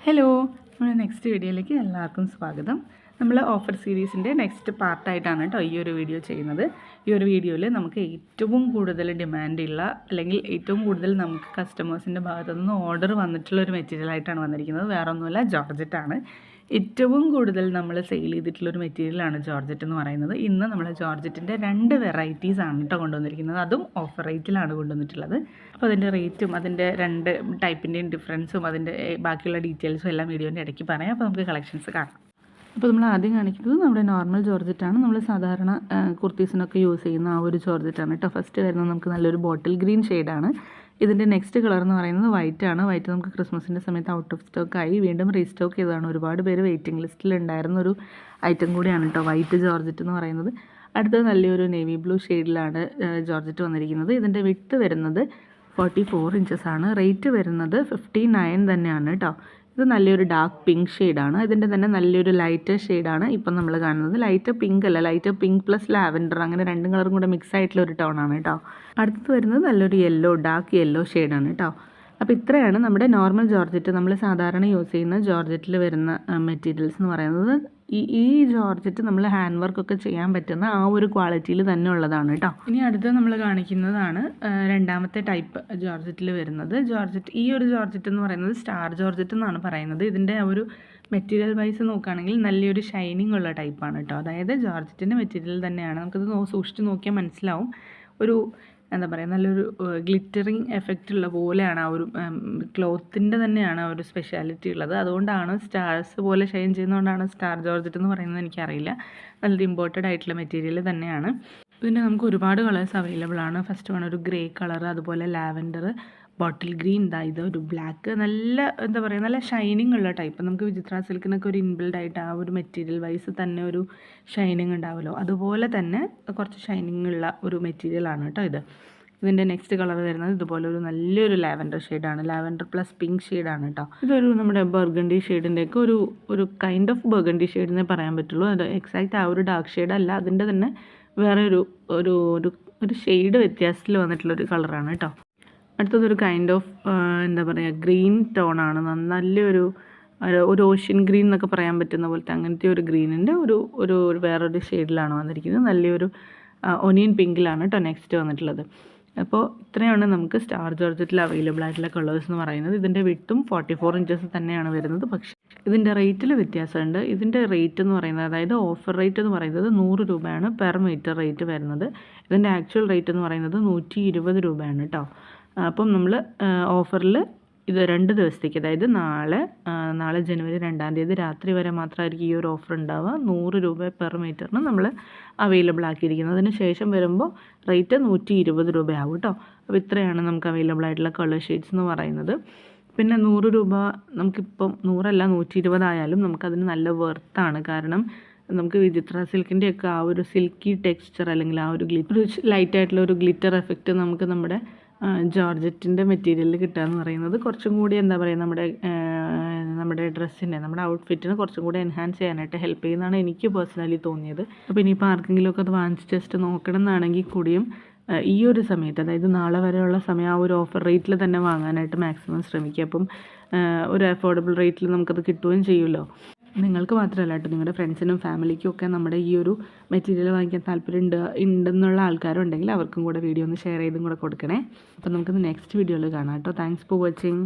Hello, നമ്മുടെ next വീഡിയോയിലേക്ക് എല്ലാവർക്കും സ്വാഗതം. നമ്മൾ ഓഫർ സീരീസിൻ്റെ നെക്സ്റ്റ് പാർട്ടായിട്ടാണ് കേട്ടോ ഈ ഒരു വീഡിയോ ചെയ്യുന്നത്. ഈ ഒരു വീഡിയോയിൽ നമുക്ക് ഏറ്റവും കൂടുതൽ ഡിമാൻഡുള്ള അല്ലെങ്കിൽ ഏറ്റവും കൂടുതൽ നമുക്ക് കസ്റ്റമേഴ്സിൻ്റെ ഭാഗത്തു നിന്ന് ഓർഡർ വന്നിട്ടുള്ള ഒരു മെറ്റീരിയലായിട്ടാണ് വന്നിരിക്കുന്നത്. വേറെ ഒന്നുമല്ല, ജോർജറ്റാണ്. ഏറ്റവും കൂടുതൽ നമ്മൾ സെയിൽ ചെയ്തിട്ടുള്ളൊരു മെറ്റീരിയലാണ് ജോർജറ്റ് എന്ന് പറയുന്നത്. ഇന്ന് നമ്മൾ ജോർജറ്റിൻ്റെ 2 വെറൈറ്റീസാണ് കേട്ടോ കൊണ്ടുവന്നിരിക്കുന്നത്. അതും ഓഫർ റേറ്റിലാണ് കൊണ്ടുവന്നിട്ടുള്ളത്. അപ്പോൾ അതിൻ്റെ റേറ്റും അതിൻ്റെ 2 ടൈപ്പിൻ്റെയും ഡിഫറൻസും അതിൻ്റെ ബാക്കിയുള്ള ഡീറ്റെയിൽസും എല്ലാം വീഡിയോൻ്റെ ഇടയ്ക്ക് പറയാം. അപ്പോൾ നമുക്ക് കളക്ഷൻസ് കാണാം. അപ്പോൾ നമ്മൾ ആദ്യം കാണിക്കുന്നത് നമ്മുടെ നോർമൽ ജോർജറ്റാണ്. നമ്മൾ സാധാരണ കുർത്തീസിനൊക്കെ യൂസ് ചെയ്യുന്ന ആ ഒരു ജോർജറ്റാണ് കേട്ടോ. ഫസ്റ്റ് വരുന്നത് നമുക്ക് നല്ലൊരു ബോട്ടിൽ ഗ്രീൻ ഷെയ്ഡാണ്. ഇതിൻ്റെ നെക്സ്റ്റ് കളർ എന്ന് പറയുന്നത് വൈറ്റ് ആണ്. വൈറ്റ് നമുക്ക് ക്രിസ്മസിൻ്റെ സമയത്ത് ഔട്ട് ഓഫ് സ്റ്റോക്ക് ആയി വീണ്ടും റീസ്റ്റോക്ക് ചെയ്തതാണ്. ഒരുപാട് പേര് വെയിറ്റിംഗ് ലിസ്റ്റിൽ ഉണ്ടായിരുന്ന ഒരു ഐറ്റം കൂടിയാണ് കേട്ടോ വൈറ്റ് ജോർജറ്റ് എന്ന് പറയുന്നത്. അടുത്തത് നല്ലൊരു നേവി ബ്ലൂ ഷെയ്ഡിലാണ് ജോർജറ്റ് വന്നിരിക്കുന്നത്. ഇതിൻ്റെ വിഡ്ത്ത് വരുന്നത് 44 ഇഞ്ചസ് ആണ്. റേറ്റ് വരുന്നത് 59 തന്നെയാണ് കേട്ടോ. ഇത് നല്ലൊരു ഡാർക്ക് പിങ്ക് ഷെയ്ഡാണ്. ഇതിൻ്റെ തന്നെ നല്ലൊരു ലൈറ്റ് ഷെയ്ഡാണ് ഇപ്പം നമ്മൾ കാണുന്നത്. ലൈറ്റ് പിങ്ക് അല്ല, ലൈറ്റ് പിങ്ക് പ്ലസ് ലാവൻഡർ, അങ്ങനെ 2 കളറും കൂടെ മിക്സ് ആയിട്ടുള്ള ഒരു ടോണാണ് കേട്ടോ. അടുത്തത് വരുന്നത് നല്ലൊരു യെല്ലോ, ഡാർക്ക് യെല്ലോ ഷെയ്ഡാണ് കേട്ടോ. അപ്പോൾ ഇത്രയാണ് നമ്മുടെ നോർമൽ ജോർജറ്റ്, നമ്മൾ സാധാരണ യൂസ് ചെയ്യുന്ന ജോർജറ്റിൽ വരുന്ന മെറ്റീരിയൽസ് എന്ന് പറയുന്നത്. ഈ ജോർജറ്റ് നമ്മൾ ഹാൻഡ് വർക്കൊക്കെ ചെയ്യാൻ പറ്റുന്ന ആ ഒരു ക്വാളിറ്റിയിൽ തന്നെ ഉള്ളതാണ് കേട്ടോ. ഇനി അടുത്ത് നമ്മൾ കാണിക്കുന്നതാണ് രണ്ടാമത്തെ ടൈപ്പ് ജോർജറ്റിൽ വരുന്നത്. ഈ ഒരു ജോർജറ്റ് എന്ന് പറയുന്നത് സ്റ്റാർ ജോർജറ്റ് എന്നാണ് പറയുന്നത്. ഇതിൻ്റെ ഒരു മെറ്റീരിയൽ വൈസ് നോക്കുകയാണെങ്കിൽ നല്ലൊരു ഷൈനിങ് ഉള്ള ടൈപ്പാണ് കേട്ടോ. അതായത് ജോർജറ്റിൻ്റെ മെറ്റീരിയൽ തന്നെയാണ്. നമുക്കത് സൂക്ഷിച്ച് നോക്കിയാൽ മനസ്സിലാവും. ഒരു എന്താ പറയുക, നല്ലൊരു ഗ്ലിറ്ററിങ് എഫക്റ്റ് ഉള്ള പോലെയാണ് ആ ഒരു ക്ലോത്തിൻ്റെ തന്നെയാണ് ആ ഒരു സ്പെഷ്യാലിറ്റി ഉള്ളത്. അതുകൊണ്ടാണ് സ്റ്റാർസ് പോലെ ഷൈൻ ചെയ്യുന്നതുകൊണ്ടാണ് സ്റ്റാർ ജോർജറ്റ് എന്ന് പറയുന്നത് എനിക്കറിയില്ല. നല്ലൊരു ഇമ്പോർട്ടഡ് ആയിട്ടുള്ള മെറ്റീരിയൽ തന്നെയാണ്. പിന്നെ നമുക്ക് ഒരുപാട് കളേഴ്സ് അവൈലബിൾ ആണ്. ഫസ്റ്റ് വൺ ഒരു ഗ്രേ കളർ, അതുപോലെ ലാവൻഡർ, ബോട്ടിൽ ഗ്രീൻ, ഇത് ഒരു ബ്ലാക്ക്. നല്ല എന്താ പറയുക, നല്ല ഷൈനിങ് ഉള്ള ടൈപ്പ്. നമുക്ക് വിചിത്ര സിൽക്കിനൊക്കെ ഒരു ഇൻബിൽഡ് ആയിട്ട് ആ ഒരു മെറ്റീരിയൽ വൈസ് തന്നെ ഒരു ഷൈനിങ് ഉണ്ടാവുമല്ലോ, അതുപോലെ തന്നെ കുറച്ച് ഷൈനിങ് ഉള്ള ഒരു മെറ്റീരിയലാണ് കേട്ടോ ഇത്. ഇതിൻ്റെ നെക്സ്റ്റ് കളർ വരുന്നത് ഇതുപോലെ ഒരു നല്ലൊരു ലാവൻഡർ ഷെയ്ഡാണ്. ലാവൻഡർ പ്ലസ് പിങ്ക് ഷെയ്ഡാണ് കേട്ടോ. ഇതൊരു നമ്മുടെ ബർഗണ്ടി ഷെയ്ഡിൻ്റെയൊക്കെ ഒരു കൈൻഡ് ഓഫ് ബർഗണ്ടി ഷെയ്ഡിനെ പറയാൻ പറ്റുള്ളൂ. അത് എക്സാക്റ്റ് ആ ഒരു ഡാർക്ക് ഷെയ്ഡ് അല്ല, അതിൻ്റെ തന്നെ വേറെ ഒരു ഷെയ്ഡ് വ്യത്യാസത്തിൽ വന്നിട്ടുള്ളൊരു കളറാണ് കേട്ടോ. അടുത്തതൊരു കൈൻഡ് ഓഫ് എന്താ പറയുക, ഗ്രീൻ ടോണാണ്. നല്ലൊരു ഓഷ്യൻ ഗ്രീൻ എന്നൊക്കെ പറയാൻ പറ്റുന്ന പോലത്തെ അങ്ങനത്തെ ഒരു ഗ്രീനിൻ്റെ ഒരു വേറൊരു ഷെയ്ഡിലാണ് വന്നിരിക്കുന്നത്. നല്ലൊരു ഒനിയൻ പിങ്കിലാണ് കേട്ടോ നെക്സ്റ്റ് വന്നിട്ടുള്ളത്. അപ്പോൾ ഇത്രയാണ് നമുക്ക് സ്റ്റാർ ജോർജറ്റിൽ അവൈലബിൾ ആയിട്ടുള്ള കളേഴ്സ് എന്ന് പറയുന്നത്. ഇതിൻ്റെ വിട്ടും 44 ഇഞ്ചസ് തന്നെയാണ് വരുന്നത്. പക്ഷേ ഇതിൻ്റെ റേറ്റിൽ വ്യത്യാസമുണ്ട്. ഇതിൻ്റെ റേറ്റ് എന്ന് പറയുന്നത്, അതായത് ഓഫർ റേറ്റ് എന്ന് പറയുന്നത് 100 രൂപയാണ് പെർ മീറ്റർ റേറ്റ് വരുന്നത്. ഇതിൻ്റെ ആക്ച്വൽ റേറ്റ് എന്ന് പറയുന്നത് 120 രൂപയാണ് കേട്ടോ. അപ്പം നമ്മൾ ഓഫറിൽ ഇത് 2 ദിവസത്തേക്ക്, അതായത് നാളെ ജനുവരി 2-ാം തീയതി രാത്രി വരെ മാത്രമായിരിക്കും ഈ ഒരു ഓഫർ ഉണ്ടാവുക. 100 രൂപ പെർ മീറ്ററിന് നമ്മൾ അവൈലബിൾ ആക്കിയിരിക്കുന്നത്. അതിന് ശേഷം വരുമ്പോൾ റേറ്റ് 120 രൂപയാവും കേട്ടോ. അപ്പോൾ ഇത്രയാണ് നമുക്ക് അവൈലബിൾ ആയിട്ടുള്ള കളർ ഷെയ്ഡ്സ് എന്ന് പറയുന്നത്. പിന്നെ 100 രൂപ നമുക്കിപ്പം 100 അല്ല 120 ആയാലും നമുക്കതിന് നല്ല വെർത്താണ്. കാരണം നമുക്ക് വിചിത്ര സിൽക്കിൻ്റെയൊക്കെ ആ ഒരു സിൽക്കി ടെക്സ്ചർ അല്ലെങ്കിൽ ആ ഒരു ലൈറ്റായിട്ടുള്ള ഒരു ഗ്ലിറ്റർ എഫക്റ്റ് നമുക്ക് നമ്മുടെ ജോർജറ്റിൻ്റെ മെറ്റീരിയലിൽ കിട്ടുക എന്ന് പറയുന്നത് കുറച്ചും കൂടി എന്താ പറയുക, നമ്മുടെ ഡ്രസ്സിനെ, നമ്മുടെ ഔട്ട്ഫിറ്റിനെ കുറച്ചും കൂടി എൻഹാൻസ് ചെയ്യാനായിട്ട് ഹെൽപ്പ് ചെയ്യുന്നതാണ് എനിക്ക് പേഴ്സണലി തോന്നിയത്. അപ്പോൾ ഇനിയിപ്പോൾ ആർക്കെങ്കിലുമൊക്കെ അത് വാങ്ങിച്ച് ജസ്റ്റ് നോക്കണം എന്നാണെങ്കിൽ കൂടിയും ഈ ഒരു സമയത്ത്, അതായത് നാളെ വരെയുള്ള സമയം ആ ഒരു ഓഫർ റേറ്റിൽ തന്നെ വാങ്ങാനായിട്ട് മാക്സിമം ശ്രമിക്കുക. അപ്പം ഒരു അഫോർഡബിൾ റേറ്റിൽ നമുക്കത് കിട്ടുകയും ചെയ്യുമല്ലോ. നിങ്ങൾക്ക് മാത്രമല്ല കേട്ടോ, നിങ്ങളുടെ ഫ്രണ്ട്സിനും ഫാമിലിക്കും ഒക്കെ നമ്മുടെ ഈ ഒരു മെറ്റീരിയൽ വാങ്ങിക്കാൻ താല്പര്യം ഉണ്ടെന്നുള്ള ആൾക്കാരുണ്ടെങ്കിൽ അവർക്കും കൂടെ വീഡിയോ ഒന്ന് ഷെയർ ചെയ്തും കൂടെ കൊടുക്കണേ. അപ്പോൾ നമുക്കിത് നെക്സ്റ്റ് വീഡിയോയിൽ കാണാം കേട്ടോ. Thanks for watching.